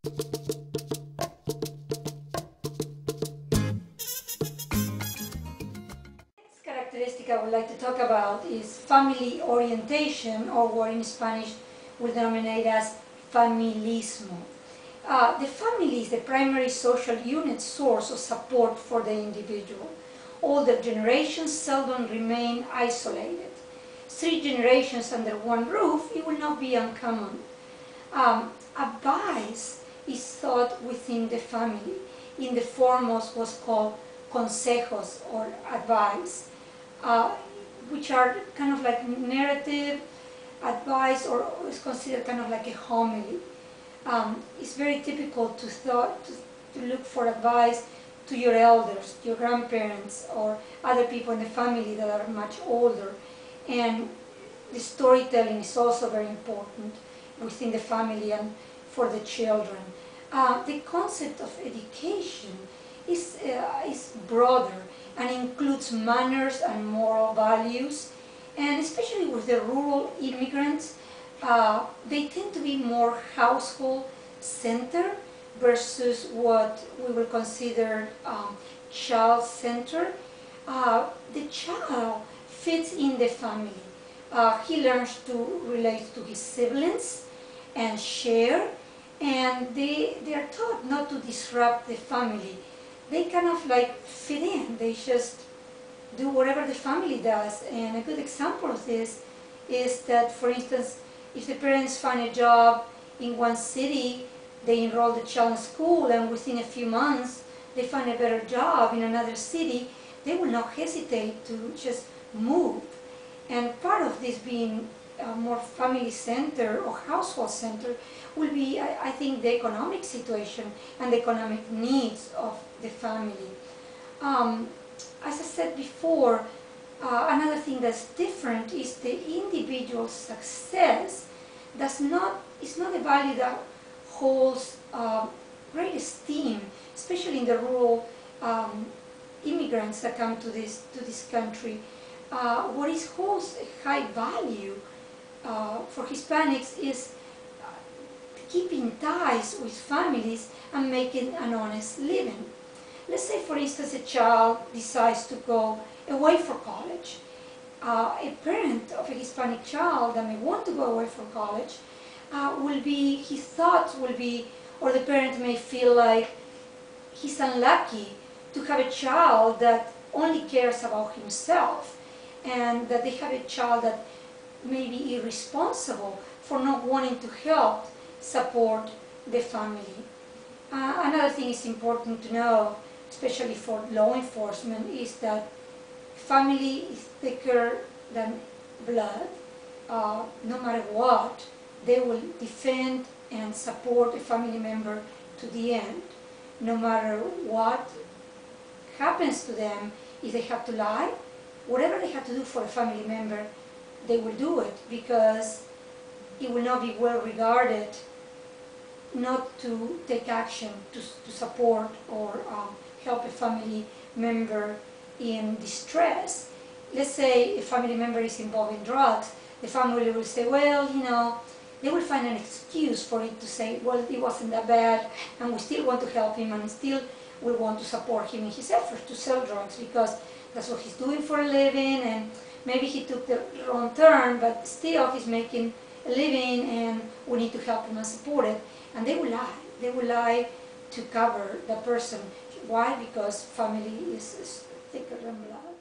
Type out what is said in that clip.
Next characteristic I would like to talk about is family orientation, or what in Spanish we denominate as familismo. The family is the primary social unit source of support for the individual. Older generations seldom remain isolated. 3 generations under one roof, it will not be uncommon. Advice is thought within the family in the form of what's called consejos, or advice, which are kind of like narrative advice, or is considered kind of like a homily. It's very typical to look for advice to your elders, your grandparents, or other people in the family that are much older. And the storytelling is also very important within the family and for the children. The concept of education is broader and includes manners and moral values, and especially with the rural immigrants, they tend to be more household-centered versus what we will consider child-centered. The child fits in the family. He learns to relate to his siblings and share, and they are taught not to disrupt the family. They kind of like fit in. They just do whatever the family does. And a good example of this is that, for instance, if the parents find a job in one city, they enroll the child in school, and within a few months they find a better job in another city, they will not hesitate to just move. And part of this being more family-centered or household-centered will be, I think, the economic situation and the economic needs of the family. As I said before, another thing that's different is the individual success is not a value that holds great esteem, especially in the rural immigrants that come to this country. What holds a high value for Hispanics is keeping ties with families and making an honest living. Let's say, for instance, a child decides to go away for college. A parent of a Hispanic child that may want to go away for college his thoughts will be, or the parent may feel like he's unlucky to have a child that only cares about himself, and that they have a child that may be irresponsible for not wanting to help support the family. Another thing is important to know, especially for law enforcement, is that family is thicker than blood. No matter what, they will defend and support a family member to the end. No matter what happens to them, if they have to lie, whatever they have to do for a family member, they will do it, because it will not be well regarded not to take action to support or help a family member in distress. Let's say a family member is involved in drugs, the family will say, well, you know, they will find an excuse for it to say, well, it wasn't that bad, and we still want to help him, and still we want to support him in his efforts to sell drugs, because that's what he's doing for a living, and maybe he took the wrong turn, but still he's making a living, and we need to help him and support it. And they will lie. They will lie to cover the person. Why? Because family is thicker than blood.